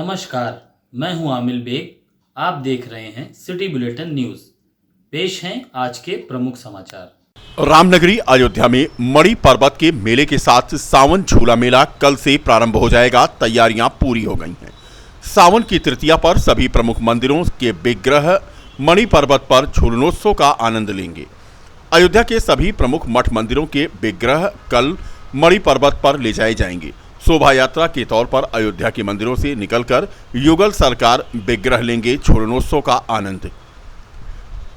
नमस्कार, मैं हूं आमिल बेग। आप देख रहे हैं सिटी बुलेटिन न्यूज। पेश हैं आज के प्रमुख समाचार। रामनगरी अयोध्या में मणि पर्वत के मेले के साथ सावन झूला मेला कल से प्रारंभ हो जाएगा। तैयारियां पूरी हो गई हैं। सावन की तृतीया पर सभी प्रमुख मंदिरों के विग्रह मणि पर्वत पर झूलनोत्सव का आनंद लेंगे। अयोध्या के सभी प्रमुख मठ मंदिरों के विग्रह कल मणि पर्वत पर ले जाए जाएंगे। शोभा यात्रा के तौर पर अयोध्या के मंदिरों से निकलकर युगल सरकार विग्रह लेंगे झूलनोत्सव का आनंद।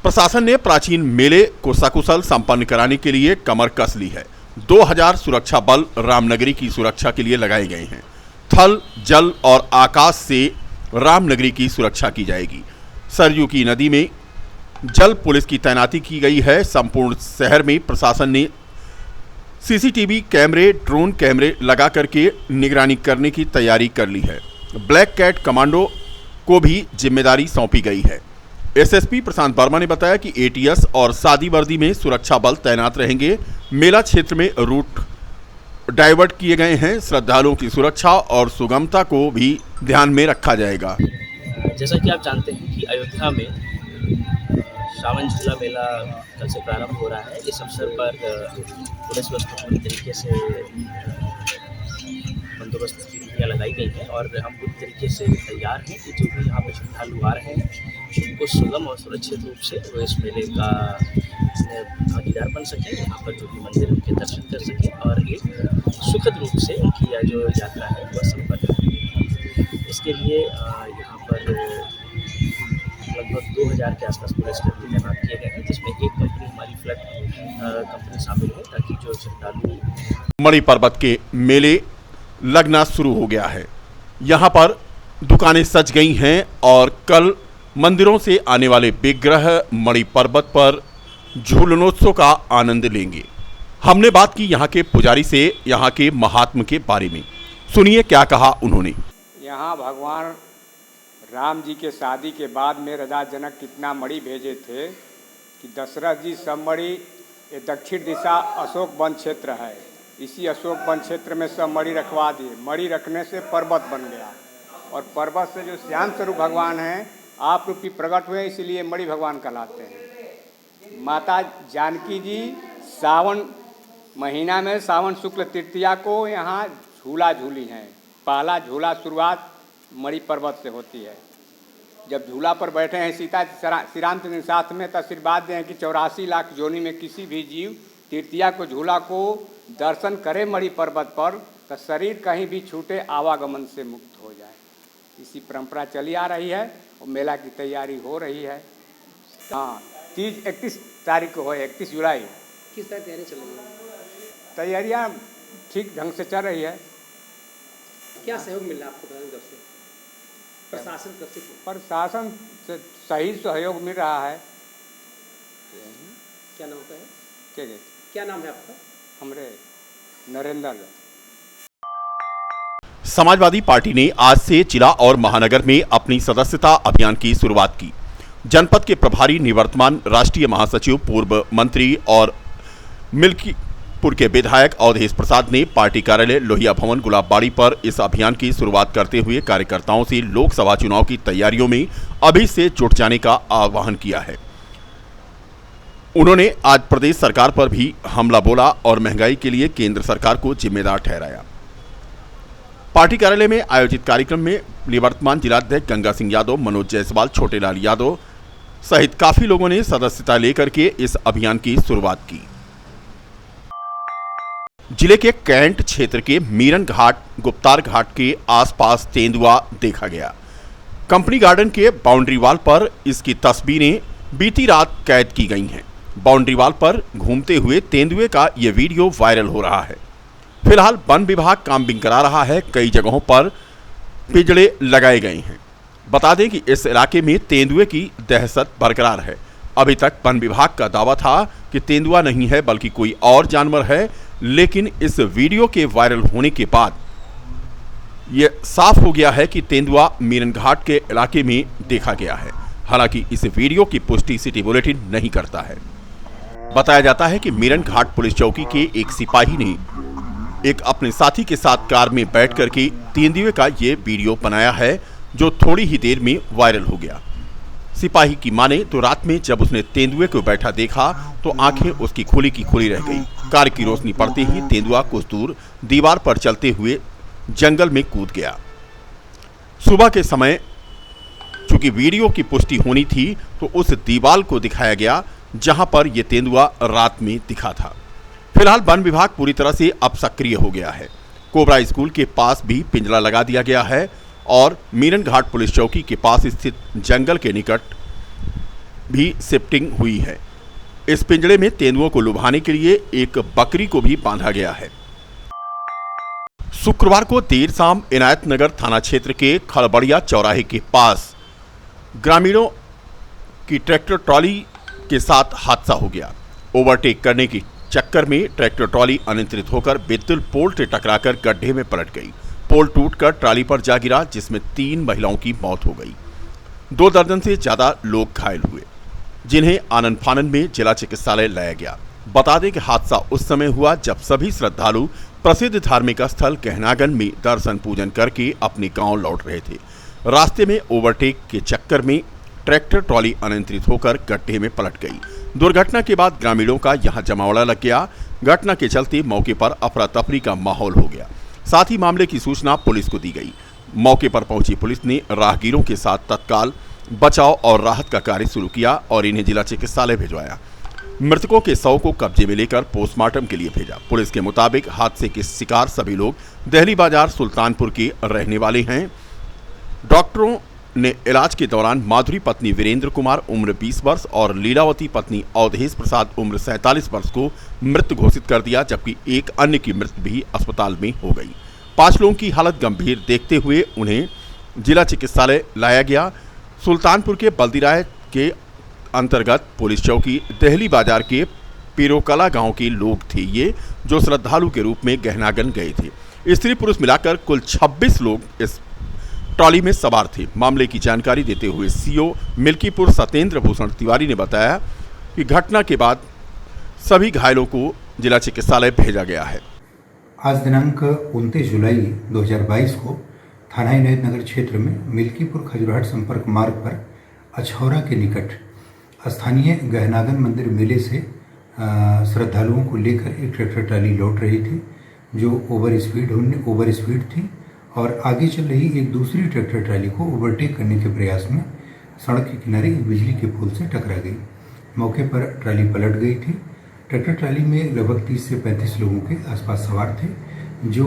प्रशासन ने प्राचीन मेले को सकुशल संपन्न कराने के लिए कमर कस ली है। 2000 सुरक्षा बल रामनगरी की सुरक्षा के लिए लगाए गए हैं। थल, जल और आकाश से रामनगरी की सुरक्षा की जाएगी। सरयू की नदी में जल पुलिस की तैनाती की गई है। संपूर्ण शहर में प्रशासन ने सीसीटीवी कैमरे, ड्रोन कैमरे लगा करके निगरानी करने की तैयारी कर ली है। ब्लैक कैट कमांडो को भी जिम्मेदारी सौंपी गई है। एसएसपी प्रशांत वर्मा ने बताया कि एटीएस और सादी वर्दी में सुरक्षा बल तैनात रहेंगे। मेला क्षेत्र में रूट डाइवर्ट किए गए हैं। श्रद्धालुओं की सुरक्षा और सुगमता को भी ध्यान में रखा जाएगा। जैसा कि आप जानते हैं कि अयोध्या में सावन झूला मेला कल से प्रारंभ हो रहा है। इस अवसर पर पुलिस व्यवस्था पूरी तरीके से बंदोबस्त की नीतियाँ लगाई गई हैं और हम पूरी तरीके से तैयार हैं कि जो भी यहाँ पर श्रद्धालु आ रहे हैं उनको सुगम और सुरक्षित रूप से वो इस मेले का भागीदार बन सकें, यहाँ पर जो भी मंदिर उनके दर्शन कर सकें और एक सुखद रूप से उनकी यह जो यात्रा है वह संपन्न हो। इसके लिए यहाँ पर लगभग 2000 के आसपास पुलिसकर्मी तैनात किए गए हैं, जिसमें एक कंपनी हमारी फ्लड कंपनी शामिल है ताकि जो श्रद्धालु मणि पर्वत के मेले लगना शुरू हो गया है। यहाँ पर दुकानें सज गई हैं और कल मंदिरों से आने वाले विग्रह मणि पर्वत पर झूलनोत्सव का आनंद लेंगे। हमने बात की यहाँ के पुजारी से, यहाँ के महात्म के बारे में। सुनिए क्या कहा उन्होंने। यहाँ भगवान राम जी के शादी के बाद में राजा जनक कितना मणि भेजे थे कि दशरथ जी सब मणि, ये दक्षिण दिशा अशोक वन क्षेत्र है, इसी अशोक वन क्षेत्र में सब मणि रखवा दिए। मणि रखने से पर्वत बन गया और पर्वत से जो श्याम स्वरूप भगवान हैं आप रूपी प्रकट हुए, इसलिए मणि भगवान कहलाते हैं। माता जानकी जी सावन महीना में सावन शुक्ल तृतीया को यहाँ झूला झूली हैं। पहला झूला शुरुआत मणि पर्वत से होती है। जब झूला पर बैठे हैं सीता श्री रामचंद्र के साथ में तो आशीर्वाद दें कि 84 लाख जोनी में किसी भी जीव तृतीया को झूला को दर्शन करे मणि पर्वत पर तो शरीर कहीं भी छूटे आवागमन से मुक्त हो जाए। इसी परंपरा चली आ रही है और मेला की तैयारी हो रही है। हाँ, 31 तारीख को है, 31 जुलाई। किस तरह तैयारी चल रही है? तैयारियाँ ठीक ढंग से चल रही है। क्या सहयोग मिल रहा है आपको प्रशासन तरफ से, प्रशासन तरफ से? प्रशासन से सही सहयोग मिल रहा है। क्या नाम का है? क्या नाम है आपका? हमरे नरेंद्र। समाजवादी पार्टी ने आज से जिला और महानगर में अपनी सदस्यता अभियान की शुरुआत की। जनपद के प्रभारी निवर्तमान राष्ट्रीय महासचिव, पूर्व मंत्री और मिल्कीपुर के विधायक अवधेश प्रसाद ने पार्टी कार्यालय लोहिया भवन गुलाबबाड़ी पर इस अभियान की शुरुआत करते हुए कार्यकर्ताओं से लोकसभा चुनाव की तैयारियों में अभी से जुट जाने का आह्वान किया है। उन्होंने आज प्रदेश सरकार पर भी हमला बोला और महंगाई के लिए केंद्र सरकार को जिम्मेदार ठहराया। पार्टी कार्यालय में आयोजित कार्यक्रम में निवर्तमान जिलाध्यक्ष गंगा सिंह यादव, मनोज जायसवाल, छोटेलाल यादव सहित काफी लोगों ने सदस्यता लेकर के इस अभियान की शुरुआत की। जिले के कैंट क्षेत्र के मीरन घाट, गुप्तार घाट के आसपास तेंदुआ देखा गया। कंपनी गार्डन के बाउंड्री वाल पर इसकी तस्वीरें बीती रात कैद की गई हैं। बाउंड्री वाल पर घूमते हुए तेंदुए का ये वीडियो वायरल हो रहा है। फिलहाल वन विभाग काम्बिंग करा रहा है। कई जगहों पर पिंजड़े लगाए गए हैं। बता दें कि इस इलाके में तेंदुए की दहशत बरकरार है। अभी तक वन विभाग का दावा था कि तेंदुआ नहीं है बल्कि कोई और जानवर है, लेकिन इस वीडियो के वायरल होने के बाद यह साफ हो गया है कि तेंदुआ मीरन घाट के इलाके में देखा गया है। हालांकि इस वीडियो की पुष्टि सिटी बुलेटिन नहीं करता है। बताया जाता है कि मीरन घाट पुलिस चौकी के एक सिपाही ने एक अपने साथी के साथ कार में बैठ करके तेंदुए का ये वीडियो बनाया है। जो थोड़ी ही देर में वायरल हो गया। सिपाही की माने तो रात में जब उसने तेंदुए को बैठा देखा तो आंखें उसकी खुली की खुली रह गई। कार की रोशनी पड़ते ही तेंदुआ कुछ दूर दीवार पर चलते हुए जंगल में कूद गया। सुबह के समय चूंकि वीडियो की पुष्टि होनी थी तो उस दीवार को दिखाया गया जहां पर यह तेंदुआ रात में दिखा था। फिलहाल वन विभाग पूरी तरह से अब सक्रिय हो गया है। कोबरा स्कूल के पास भी पिंजरा लगा दिया गया है और मीरन घाट पुलिस चौकी के पास स्थित जंगल के निकट भी शिफ्टिंग हुई है। इस पिंजरे में तेंदुओं को लुभाने के लिए एक बकरी को भी बांधा गया है। शुक्रवार को देर शाम इनायतनगर थाना क्षेत्र के खड़बड़िया चौराहे के पास ग्रामीणों की ट्रैक्टर ट्रॉली के साथ हादसा हो गया। ओवरटेक करने के चक्कर में ट्रैक्टर ट्रॉली अनियंत्रित होकर विद्युत पोल से टकराकर गड्ढे में पलट गई। पोल टूटकर ट्रॉली पर जा गिरा जिसमें 3 महिलाओं की मौत हो गई। 2 दर्जन से ज्यादा लोग घायल हुए जिन्हें आनन फानन में जिला चिकित्सालय लाया गया। बता दें कि हादसा उस समय हुआ जब सभी श्रद्धालु प्रसिद्ध धार्मिक स्थल गहनागन में दर्शन पूजन करके अपने गांव लौट रहे थे। रास्ते में ओवरटेक के चक्कर में ट्रैक्टर ट्रॉली अनियंत्रित होकर गड्ढे में पलट गई। दुर्घटना के बाद ग्रामीणों का यहां जमावड़ा लग गया। घटना के चलते मौके पर अफरा तफरी का माहौल हो गया। साथ ही मामले की सूचना पुलिस को दी गई। मौके पर पहुंची पुलिस ने राहगीरों के साथ तत्काल बचाव और राहत का कार्य शुरू किया और इन्हें जिला चिकित्सालय भिजवाया। मृतकों के शव को कब्जे में लेकर पोस्टमार्टम के लिए भेजा। पुलिस के मुताबिक हादसे के शिकार सभी लोग दिल्ली बाजार सुल्तानपुर के रहने वाले हैं। डॉक्टरों ने इलाज के दौरान माधुरी पत्नी वीरेंद्र कुमार उम्र 20 वर्ष और लीलावती पत्नी अवधेश प्रसाद उम्र 47 वर्ष को मृत घोषित कर दिया, जबकि एक अन्य की मृत्यु भी अस्पताल में हो गई। 5 लोगों की हालत गंभीर देखते हुए उन्हें जिला चिकित्सालय लाया गया। सुल्तानपुर के बल्दीराय के अंतर्गत पुलिस चौकी दिल्ली बाजार के पीरोकला गांव के लोग थे ये, जो श्रद्धालु के रूप में गहनागन गए थे। स्त्री पुरुष मिलाकर कुल 26 लोग इस ट्रॉली में सवार थे। मामले की जानकारी देते हुए सीओ मिल्कीपुर सत्येंद्र भूषण तिवारी ने बताया कि घटना के बाद सभी घायलों को जिला चिकित्सालय भेजा गया है। आज दिनांक 29 जुलाई 2022 को थाना इनायतनगर क्षेत्र में मिल्कीपुर खजुराहट संपर्क मार्ग पर अछौरा के निकट स्थानीय गहनागन मंदिर मेले से श्रद्धालुओं को लेकर एक ट्रैक्टर ट्राली लौट रही थी जो ओवर स्पीड थी और आगे चल रही एक दूसरी ट्रैक्टर ट्राली को ओवरटेक करने के प्रयास में सड़क के किनारे एक बिजली के पोल से टकरा गई। मौके पर ट्राली पलट गई थी। ट्रैक्टर ट्राली में लगभग 30 से 35 लोगों के आसपास सवार थे जो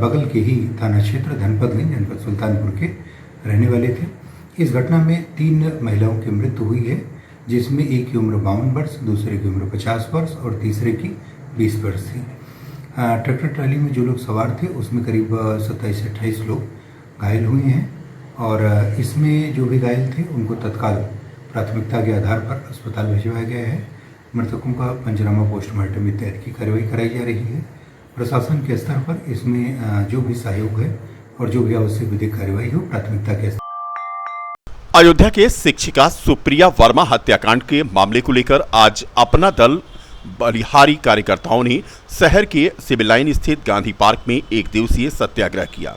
बगल के ही थाना क्षेत्र धनपतगंज जनपद सुल्तानपुर के रहने वाले थे। इस घटना में 3 महिलाओं की मृत्यु हुई है, जिसमें एक की उम्र 52 वर्ष, दूसरे की उम्र 50 वर्ष और तीसरे की 20 वर्ष थी। ट्रैक्टर ट्राली में जो लोग सवार थे उसमें करीब 27 से 28 लोग घायल हुए हैं और इसमें जो भी घायल थे उनको तत्काल प्राथमिकता के आधार पर अस्पताल भिजवाया गया है। मृतकों का पंचनामा पोस्टमार्टम इत्यादि की कार्रवाई कराई जा रही है। प्रशासन के स्तर पर इसमें जो भी सहयोग है और जो भी आवश्यक विधिक कार्रवाई हो प्राथमिकता के अयोध्या के शिक्षिका सुप्रिया वर्मा हत्याकांड के मामले को लेकर आज अपना दल बलिहारी कार्यकर्ताओं ने शहर के सिविल लाइन स्थित गांधी पार्क में एक दिवसीय सत्याग्रह किया।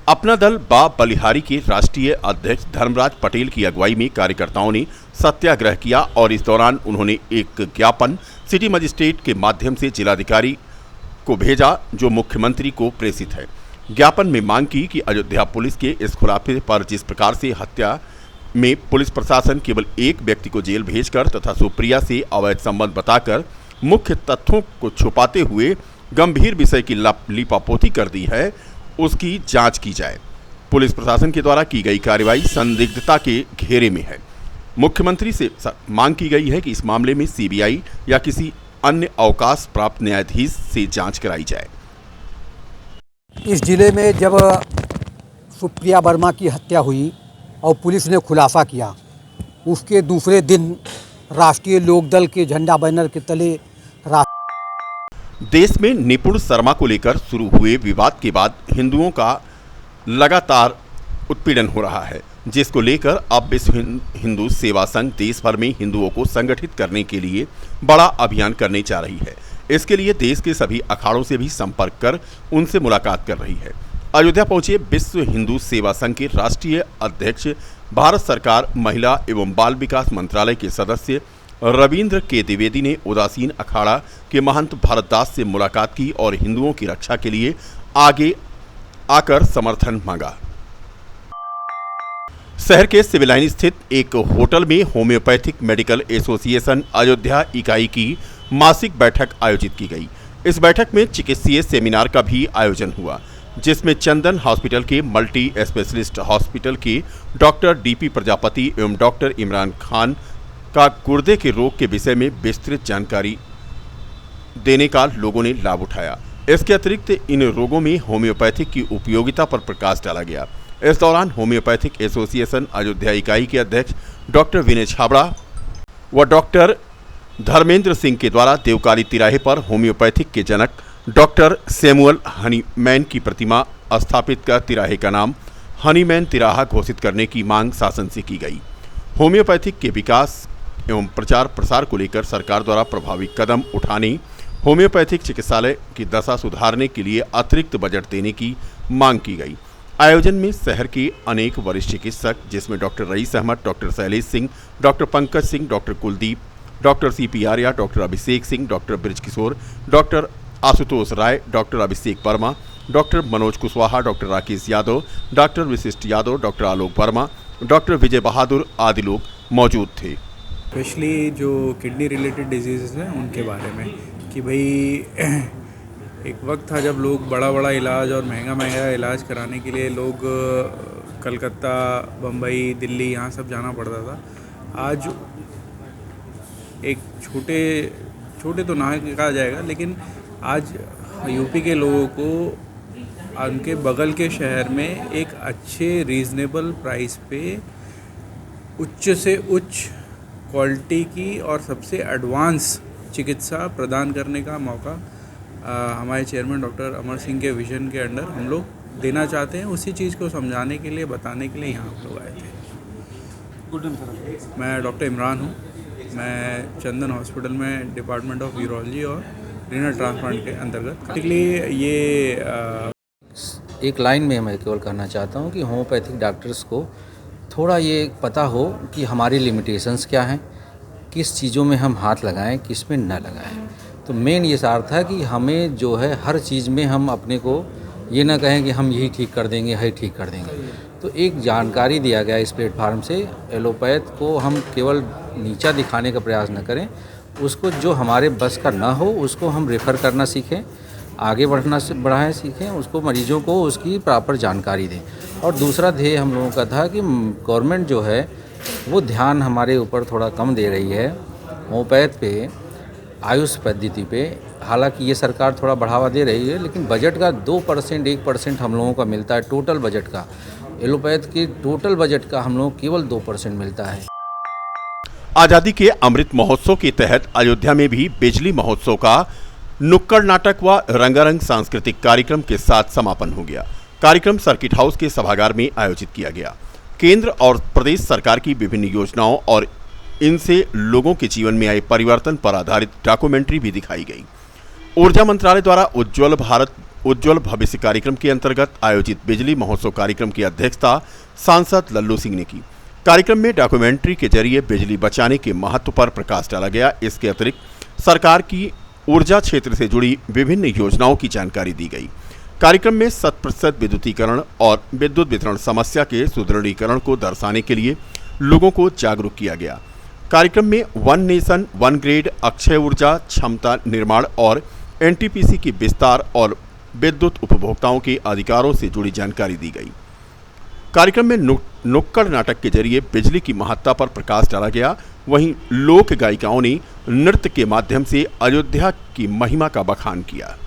अपना दल बलिहारी के राष्ट्रीय अध्यक्ष धर्मराज पटेल की अगुवाई में कार्यकर्ताओं ने सत्याग्रह किया और इस दौरान उन्होंने एक ज्ञापन सिटी मजिस्ट्रेट के माध्यम से जिलाधिकारी को भेजा जो मुख्यमंत्री को प्रेषित है। ज्ञापन में मांग की कि अयोध्या पुलिस के इस खुलासे पर जिस प्रकार से हत्या में पुलिस प्रशासन केवल एक व्यक्ति को जेल भेजकर तथा सुप्रिया से अवैध संबंध बताकर मुख्य तथ्यों को छुपाते हुए गंभीर विषय की लीपापोती कर दी है, उसकी जांच की जाए। पुलिस प्रशासन के द्वारा की गई कार्रवाई संदिग्धता के घेरे में है। मुख्यमंत्री से मांग की गई है कि इस मामले में सीबीआई या किसी अन्य अवकाश प्राप्त न्यायाधीश से जांच कराई जाए। इस जिले में जब सुप्रिया वर्मा की हत्या हुई और पुलिस ने खुलासा किया, उसके दूसरे दिन राष्ट्रीय लोकदल के झंडा बैनर के तले देश में निपुण शर्मा को लेकर शुरू हुए विवाद के बाद हिंदुओं का लगातार उत्पीड़न हो रहा है, जिसको लेकर अब विश्व हिंदू सेवा संघ देश भर में हिंदुओं को संगठित करने के लिए बड़ा अभियान करने जा रही है। इसके लिए देश के सभी अखाड़ों से भी संपर्क कर उनसे मुलाकात कर रही है। अयोध्या पहुंचे विश्व हिंदू सेवा संघ के राष्ट्रीय अध्यक्ष, भारत सरकार महिला एवं बाल विकास मंत्रालय के सदस्य रविंद्र के द्विवेदी ने उदासीन अखाड़ा के महंत भारतदास से मुलाकात की और हिंदुओं की रक्षा के लिए आगे आकर समर्थन मांगा। शहर के सिविल लाइन स्थित एक होटल में होम्योपैथिक मेडिकल एसोसिएशन अयोध्या इकाई की मासिक बैठक आयोजित की गई। इस बैठक में चिकित्सीय सेमिनार का भी आयोजन हुआ, जिसमें चंदन हॉस्पिटल के मल्टी स्पेशलिस्ट हॉस्पिटल के डॉक्टर डीपी प्रजापति एवं डॉक्टर इमरान खान का गुर्दे के रोग के विषय में विस्तृत जानकारी देने का लोगों ने लाभ उठाया। इसके अतिरिक्त इन रोगों में होम्योपैथिक की उपयोगिता पर प्रकाश डाला गया। इस दौरान होम्योपैथिक एसोसिएशन अयोध्या इकाई के अध्यक्ष डॉक्टर विनय छाबड़ा व डॉक्टर धर्मेंद्र सिंह के द्वारा देवकाली तिराहे पर होम्योपैथिक के जनक डॉक्टर सैमुअल हनीमैन की प्रतिमा स्थापित कर तिराहे का नाम हनीमैन तिराहा घोषित करने की मांग शासन से की गई। होम्योपैथिक के विकास एवं प्रचार प्रसार को लेकर सरकार द्वारा प्रभावी कदम उठाने, होम्योपैथिक चिकित्सालय की दशा सुधारने के लिए अतिरिक्त बजट देने की मांग की गई। आयोजन में शहर के अनेक वरिष्ठ चिकित्सक, जिसमें doctor Rais Ahmed, doctor Shailesh Singh, doctor Pankaj Singh, doctor Kuldeep, doctor CP Arya, doctor Abhishek Singh, doctor Brijkishore, doctor Ashutosh Rai, doctor Abhishek Verma, doctor Manoj Kushwaha, doctor Rakesh Yadav, doctor Vishisht Yadav, doctor Alok Verma, doctor Vijay Bahadur आदि लोग मौजूद थे। स्पेशली जो किडनी रिलेटेड डिजीज़ हैं उनके बारे में कि भाई एक वक्त था जब लोग बड़ा इलाज और महंगा इलाज कराने के लिए लोग कलकत्ता, बम्बई, दिल्ली यहाँ सब जाना पड़ता था। आज एक छोटे तो ना कहा जाएगा, लेकिन आज यूपी के लोगों को उनके बगल के शहर में एक अच्छे रीज़नेबल प्राइस पे उच्च से उच्च क्वालिटी की और सबसे एडवांस चिकित्सा प्रदान करने का मौका हमारे चेयरमैन डॉक्टर अमर सिंह के विजन के अंडर हम लोग देना चाहते हैं। उसी चीज़ को समझाने के लिए, बताने के लिए यहाँ हम लोग आए थे। मैं डॉक्टर इमरान हूँ। मैं चंदन हॉस्पिटल में डिपार्टमेंट ऑफ यूरोलॉजी और रीनल ट्रांसप्लांट के अंतर्गत ये एक लाइन में मैं केवल कहना चाहता हूँ कि होम्योपैथिक डॉक्टर्स को थोड़ा ये पता हो कि हमारी लिमिटेशंस क्या हैं, किस चीज़ों में हम हाथ लगाएं, किस में न लगाएं। तो मेन ये सार था कि हमें जो है हर चीज़ में हम अपने को ये ना कहें कि हम यही ठीक कर देंगे, यही ठीक कर देंगे। तो एक जानकारी दिया गया इस प्लेटफार्म से, एलोपैथ को हम केवल नीचा दिखाने का प्रयास न करें, उसको जो हमारे बस का ना हो उसको हम रेफ़र करना सीखें, आगे बढ़ाएं सीखें, उसको मरीजों को उसकी प्रॉपर जानकारी दें। और दूसरा ध्येय हम लोगों का था कि गवर्नमेंट जो है वो ध्यान हमारे ऊपर थोड़ा कम दे रही है होम्योपैथ पे, आयुष पद्धति पे। हालांकि ये सरकार थोड़ा बढ़ावा दे रही है, लेकिन बजट का 2% 1% हम लोगों का मिलता है टोटल बजट का। एलोपैथ के टोटल बजट का हम लोगों को केवल 2% मिलता है। आजादी के अमृत महोत्सव के तहत अयोध्या में भी बिजली महोत्सव का नुक्कड़ नाटक व रंगारंग सांस्कृतिक कार्यक्रम के साथ समापन हो गया। कार्यक्रम सर्किट हाउस के सभागार में आयोजित किया गया। केंद्र और प्रदेश सरकार की विभिन्न योजनाओं और इनसे लोगों के जीवन में आए परिवर्तन पर आधारित डॉक्यूमेंट्री भी दिखाई गई। ऊर्जा मंत्रालय द्वारा उज्ज्वल भारत उज्ज्वल भविष्य कार्यक्रम के अंतर्गत आयोजित बिजली महोत्सव कार्यक्रम की अध्यक्षता सांसद लल्लू सिंह ने की। कार्यक्रम में डॉक्यूमेंट्री के जरिए बिजली बचाने के महत्व पर प्रकाश डाला गया। इसके अतिरिक्त सरकार की ऊर्जा क्षेत्र से जुड़ी विभिन्न योजनाओं की जानकारी दी गई। कार्यक्रम में 100% विद्युतीकरण और विद्युत वितरण समस्या के सुदृढ़ीकरण को दर्शाने के लिए लोगों को जागरूक किया गया। कार्यक्रम में one nation one grade, Akshay ऊर्जा क्षमता निर्माण और एनटीपीसी की विस्तार और विद्युत उपभोक्ताओं के अधिकारों से जुड़ी जानकारी दी गई। कार्यक्रम में नुक्कड़ नाटक के जरिए बिजली की महत्ता पर प्रकाश डाला गया। वहीं लोक गायिकाओं ने नृत्य के माध्यम से अयोध्या की महिमा का बखान किया।